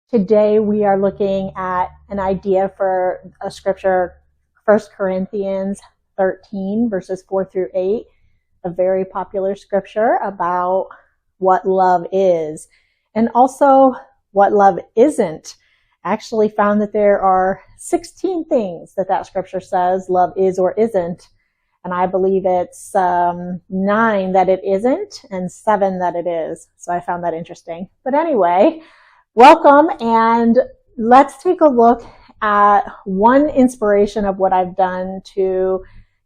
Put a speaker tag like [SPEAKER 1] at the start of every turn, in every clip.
[SPEAKER 1] Today we are looking at an idea for a scripture, 1 Corinthians 13 verses 4 through 8, a very popular scripture about what love is and also what love isn't. I actually found that there are 16 things that scripture says love is or isn't. And I believe it's 9 that it isn't and 7 that it is. So I found that interesting. But anyway, welcome, and let's take a look at one inspiration of what I've done to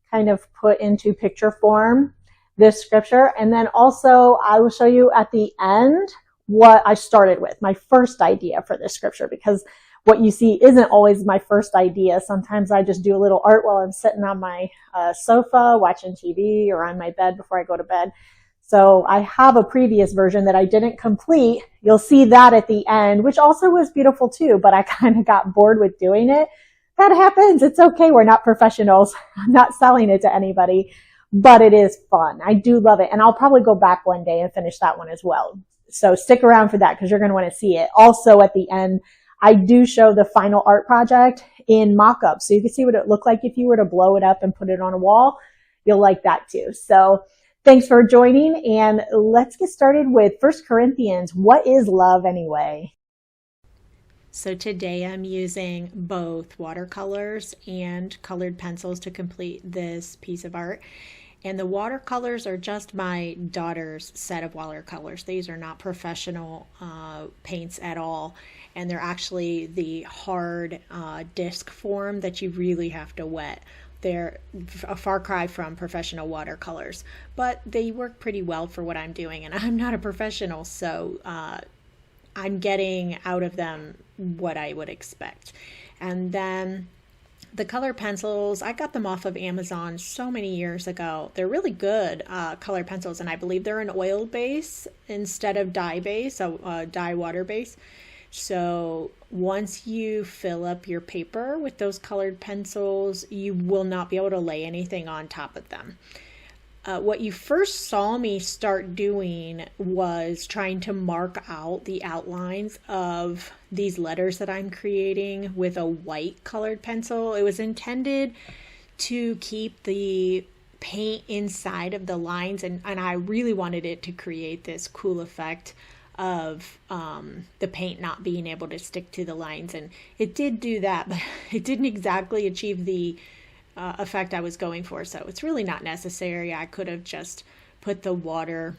[SPEAKER 1] kind of put into picture form this scripture. And then also I will show you at the end what I started with, my first idea for this scripture, because what you see isn't always my first idea. Sometimes I just do a little art while I'm sitting on my sofa watching TV or on my bed before I go to bed. So I have a previous version that I didn't complete. You'll see that at the end, which also was beautiful too, but I kind of got bored with doing it. That happens. It's okay. We're not professionals. I'm not selling it to anybody, but it is fun. I do love it. And I'll probably go back one day and finish that one as well. So stick around for that because you're going to want to see it. Also at the end, I do show the final art project in mock-up. So you can see what it looked like if you were to blow it up and put it on a wall. You'll like that too. So thanks for joining, and let's get started with 1 Corinthians. What is love anyway?
[SPEAKER 2] So today I'm using both watercolors and colored pencils to complete this piece of art. And the watercolors are just my daughter's set of watercolors. These are not professional paints at all. And they're actually the hard disc form that you really have to wet. They're a far cry from professional watercolors, but they work pretty well for what I'm doing. And I'm not a professional, so I'm getting out of them what I would expect. And then the color pencils, I got them off of Amazon so many years ago. They're really good color pencils, and I believe they're an oil base instead of dye base, so dye water base. So once you fill up your paper with those colored pencils, you will not be able to lay anything on top of them. What you first saw me start doing was trying to mark out the outlines of these letters that I'm creating with a white colored pencil. It was intended to keep the paint inside of the lines, and I really wanted it to create this cool effect of the paint not being able to stick to the lines. And it did do that, but it didn't exactly achieve the effect I was going for. So it's really not necessary. I could have just put the water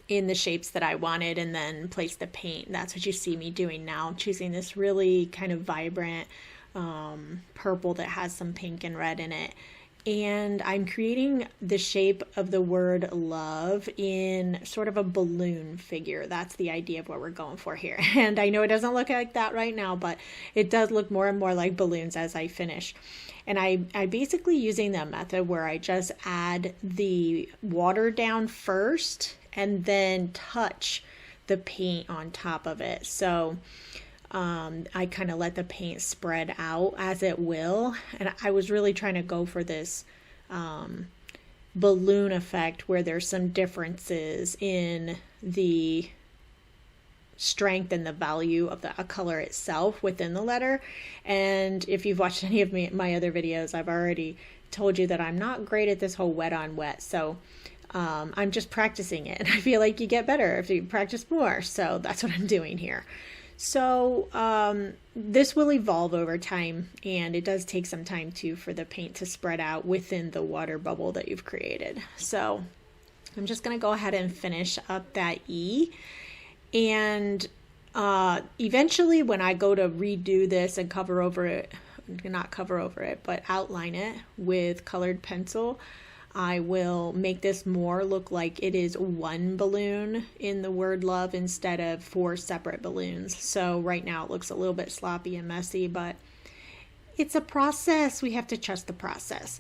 [SPEAKER 2] in the shapes that I wanted and then place the paint. That's what you see me doing now. I'm choosing this really kind of vibrant purple that has some pink and red in it. And I'm creating the shape of the word love in sort of a balloon figure. That's the idea of what we're going for here. And I know it doesn't look like that right now, but it does look more and more like balloons as I finish. And I'm basically using that method where I just add the water down first and then touch the paint on top of it. So I kind of let the paint spread out as it will. And I was really trying to go for this balloon effect where there's some differences in the strength and the value of the color itself within the letter. And if you've watched any of my other videos, I've already told you that I'm not great at this whole wet on wet. So I'm just practicing it. And I feel like you get better if you practice more. So that's what I'm doing here. So this will evolve over time, and it does take some time too for the paint to spread out within the water bubble that you've created. So I'm just going to go ahead and finish up that E. And eventually when I go to redo this and cover over it, not cover over it, but outline it with colored pencil, I will make this more look like it is one balloon in the word love instead of 4 separate balloons. So right now it looks a little bit sloppy and messy, but it's a process. We have to trust the process.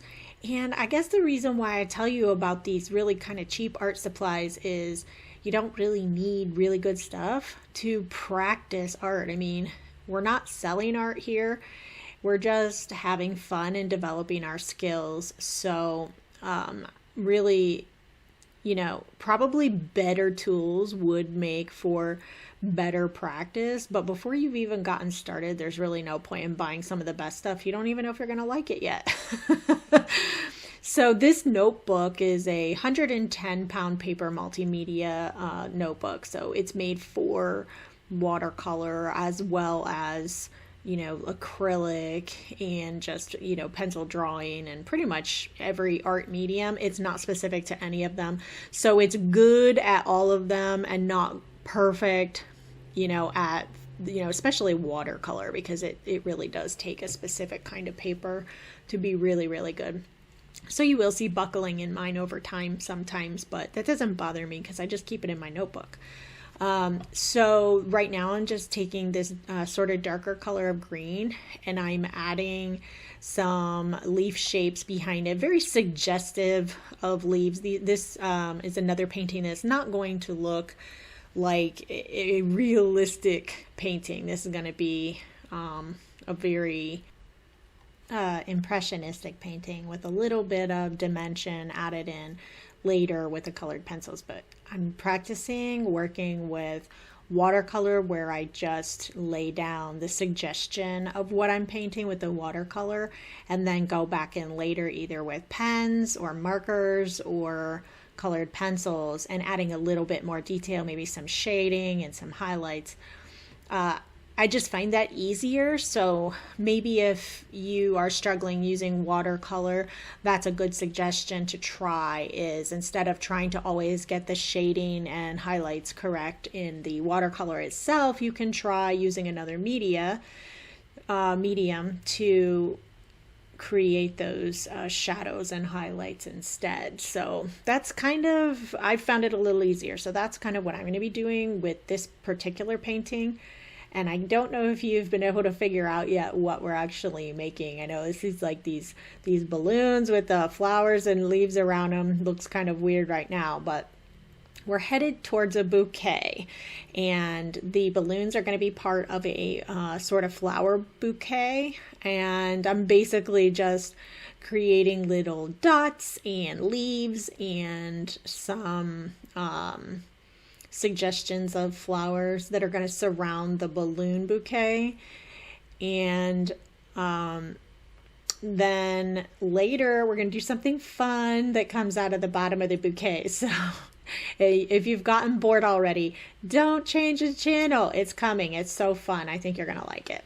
[SPEAKER 2] And I guess the reason why I tell you about these really kind of cheap art supplies is you don't really need really good stuff to practice art. I mean, we're not selling art here. We're just having fun and developing our skills. So really, probably better tools would make for better practice. But before you've even gotten started, there's really no point in buying some of the best stuff. You don't even know if you're going to like it yet. So this notebook is a 110-pound paper multimedia notebook. So it's made for watercolor as well as, you know, acrylic and just, you know, pencil drawing and pretty much every art medium. It's not specific to any of them. So it's good at all of them and not perfect, you know, at, you know, especially watercolor, because it really does take a specific kind of paper to be really, really good. So you will see buckling in mine over time sometimes, but that doesn't bother me because I just keep it in my notebook. So right now I'm just taking this sort of darker color of green, and I'm adding some leaf shapes behind it, very suggestive of leaves. This is another painting that's not going to look like a realistic painting. This is going to be a very impressionistic painting with a little bit of dimension added in later with the colored pencils. But I'm practicing working with watercolor, where I just lay down the suggestion of what I'm painting with the watercolor and then go back in later either with pens or markers or colored pencils and adding a little bit more detail, maybe some shading and some highlights. I just find that easier. So maybe if you are struggling using watercolor, that's a good suggestion to try, is instead of trying to always get the shading and highlights correct in the watercolor itself, you can try using another medium to create those shadows and highlights instead. So that's kind of, I found it a little easier. So that's kind of what I'm going to be doing with this particular painting. And I don't know if you've been able to figure out yet what we're actually making. I know this is like these balloons with the flowers and leaves around them. Looks kind of weird right now, but we're headed towards a bouquet. And the balloons are going to be part of a sort of flower bouquet. And I'm basically just creating little dots and leaves and some suggestions of flowers that are going to surround the balloon bouquet. And then later we're going to do something fun that comes out of the bottom of the bouquet. So if you've gotten bored already, don't change the channel. It's coming. It's so fun. I think you're going to like it.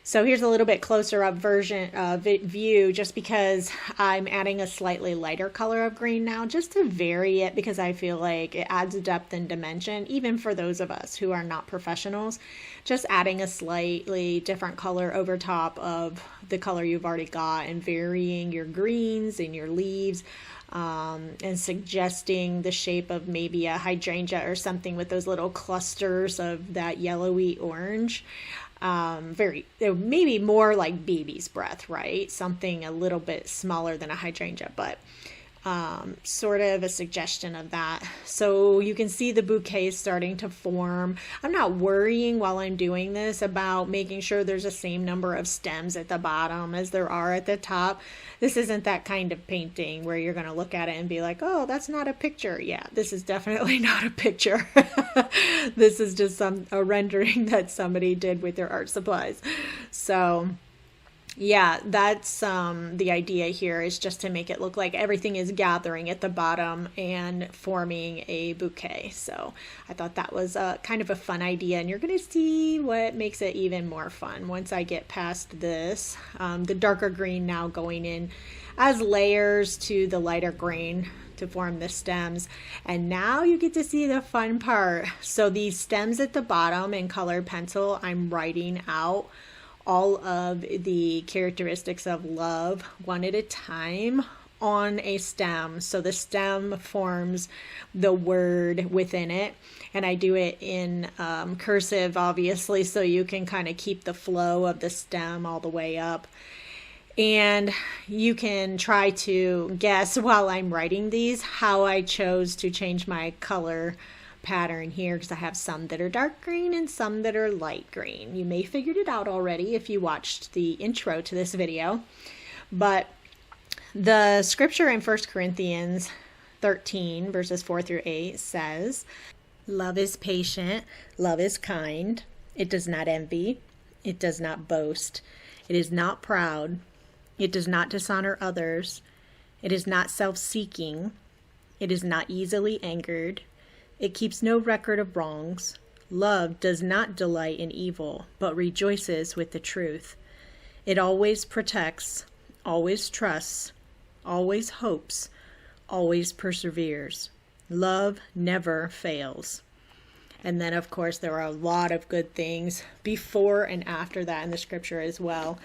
[SPEAKER 2] So here's a little bit closer up view, just because I'm adding a slightly lighter color of green now, just to vary it, because I feel like it adds depth and dimension, even for those of us who are not professionals. Just adding a slightly different color over top of the color you've already got and varying your greens and your leaves. And suggesting the shape of maybe a hydrangea or something with those little clusters of that yellowy orange. Maybe more like baby's breath, right? Something a little bit smaller than a hydrangea, but sort of a suggestion of that. So you can see the bouquet is starting to form. I'm not worrying while I'm doing this about making sure there's the same number of stems at the bottom as there are at the top. This isn't that kind of painting where you're going to look at it and be like, oh, that's not a picture. Yeah, this is definitely not a picture. This is just a rendering that somebody did with their art supplies. So yeah, that's the idea here, is just to make it look like everything is gathering at the bottom and forming a bouquet. So I thought that was kind of a fun idea, and you're going to see what makes it even more fun once I get past this. The darker green now going in as layers to the lighter green to form the stems. And now you get to see the fun part. So these stems at the bottom in colored pencil, I'm writing out all of the characteristics of love one at a time on a stem. So the stem forms the word within it, and I do it in cursive, obviously, so you can kind of keep the flow of the stem all the way up. And you can try to guess while I'm writing these how I chose to change my color pattern here, because I have some that are dark green and some that are light green. You may have figured it out already if you watched the intro to this video, but the scripture in 1 Corinthians 13 verses 4 through 8 says, Love is patient. Love is kind. It does not envy. It does not boast. It is not proud. It does not dishonor others. It is not self-seeking. It is not easily angered. It keeps no record of wrongs. Love does not delight in evil, but rejoices with the truth. It always protects, always trusts, always hopes, always perseveres. Love never fails. And then, of course, there are a lot of good things before and after that in the scripture as well.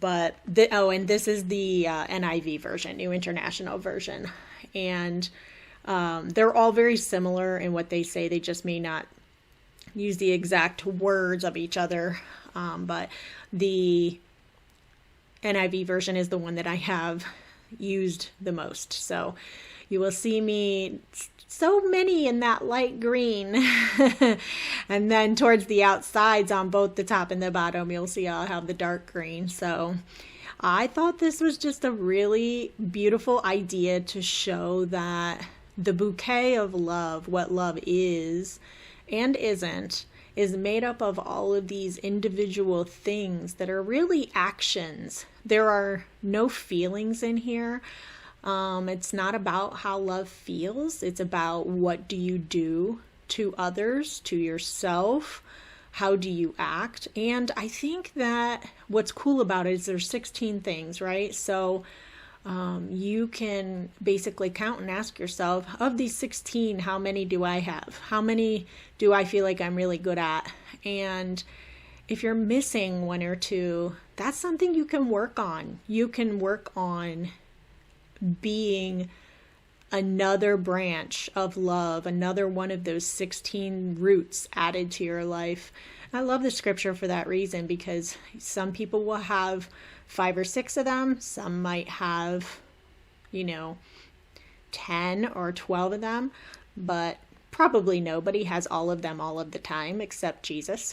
[SPEAKER 2] But, and this is the NIV version, New International Version. And they're all very similar in what they say. They just may not use the exact words of each other. But the NIV version is the one that I have used the most. So you will see me so many in that light green. And then towards the outsides on both the top and the bottom, you'll see I'll have the dark green. So I thought this was just a really beautiful idea to show that the bouquet of love, what love is and isn't, is made up of all of these individual things that are really actions. There are no feelings in here. It's not about how love feels. It's about what do you do to others, to yourself, how do you act. And I think that what's cool about it is there's 16 things, right? So you can basically count and ask yourself, of these 16, how many do I have? How many do I feel like I'm really good at? And if you're missing one or two, that's something you can work on. You can work on being another branch of love, another one of those 16 roots added to your life. I love the scripture for that reason, because some people will have 5 or 6 of them. Some might have, 10 or 12 of them, but probably nobody has all of them all of the time except Jesus.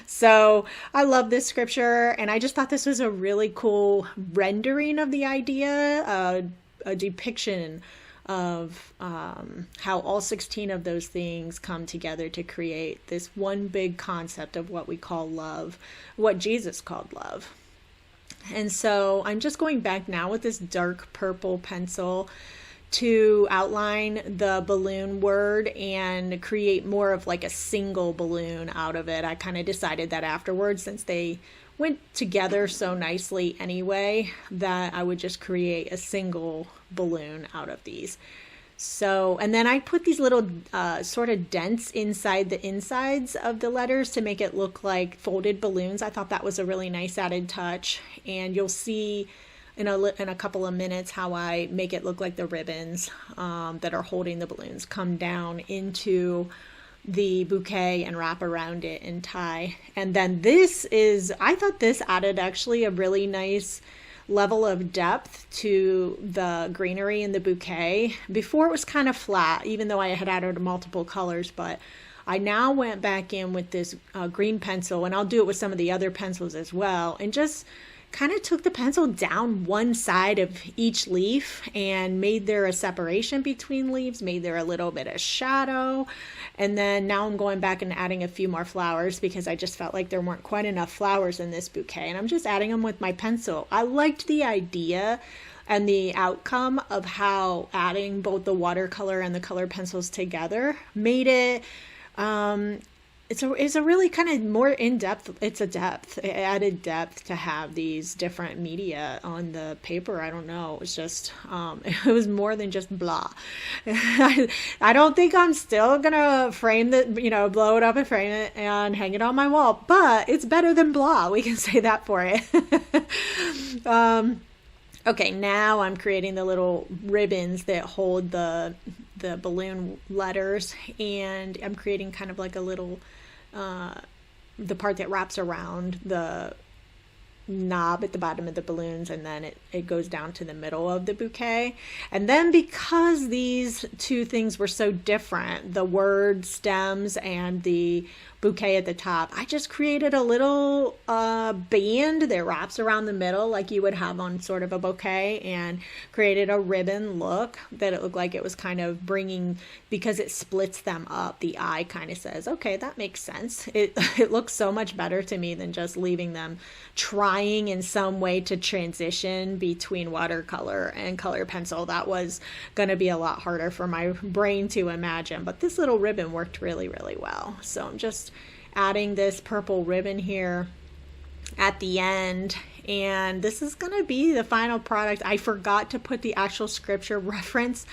[SPEAKER 2] So I love this scripture, and I just thought this was a really cool rendering of the idea, a depiction of how all 16 of those things come together to create this one big concept of what we call love, what Jesus called love. And so I'm just going back now with this dark purple pencil to outline the balloon word and create more of like a single balloon out of it. I kind of decided that afterwards, since they went together so nicely anyway, that I would just create a single balloon out of these. So, and then I put these little sort of dents inside the insides of the letters to make it look like folded balloons. I thought that was a really nice added touch. And you'll see in a couple of minutes how I make it look like the ribbons that are holding the balloons come down into the bouquet and wrap around it and tie. And then I thought this added actually a really nice level of depth to the greenery in the bouquet. Before it was kind of flat, even though I had added multiple colors, but I now went back in with this green pencil, and I'll do it with some of the other pencils as well, and just kind of took the pencil down one side of each leaf and made there a separation between leaves, made there a little bit of shadow. And then now I'm going back and adding a few more flowers because I just felt like there weren't quite enough flowers in this bouquet, and I'm just adding them with my pencil. I liked the idea and the outcome of how adding both the watercolor and the color pencils together made it it's a really kind of more in-depth, it added depth to have these different media on the paper. I don't know, it was just, it was more than just blah. I don't think I'm still gonna frame it, blow it up and frame it and hang it on my wall, but it's better than blah, we can say that for it. Okay, now I'm creating the little ribbons that hold the balloon letters, and I'm creating kind of like a little the part that wraps around the knob at the bottom of the balloons, and then it goes down to the middle of the bouquet. And then because these two things were so different, the word stems and the bouquet at the top, I just created a little band that wraps around the middle like you would have on sort of a bouquet, and created a ribbon look that it looked like it was kind of bringing, because it splits them up, the eye kind of says, okay, that makes sense. It looks so much better to me than just leaving them trying in some way to transition between watercolor and colored pencil. That was going to be a lot harder for my brain to imagine, but this little ribbon worked really, really well. So I'm just adding this purple ribbon here at the end, and this is going to be the final product. I forgot to put the actual scripture reference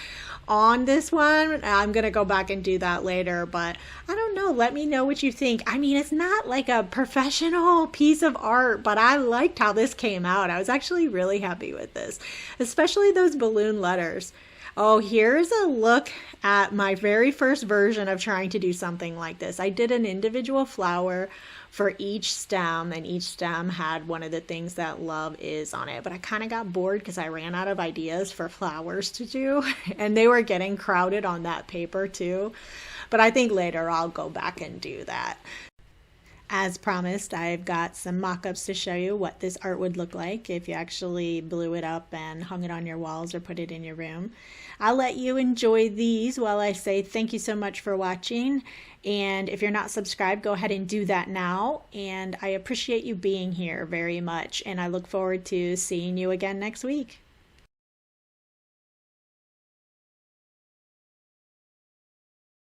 [SPEAKER 2] on this one. I'm going to go back and do that later, but I don't know. Let me know what you think. I mean, it's not like a professional piece of art, but I liked how this came out. I was actually really happy with this, especially those balloon letters. Oh, here's a look at my very first version of trying to do something like this. I did an individual flower for each stem, and each stem had one of the things that love is on it. But I kind of got bored because I ran out of ideas for flowers to do, and they were getting crowded on that paper too. But I think later I'll go back and do that. As promised, I've got some mock-ups to show you what this art would look like if you actually blew it up and hung it on your walls or put it in your room. I'll let you enjoy these while I say thank you so much for watching. And if you're not subscribed, go ahead and do that now. And I appreciate you being here very much. And I look forward to seeing you again next week.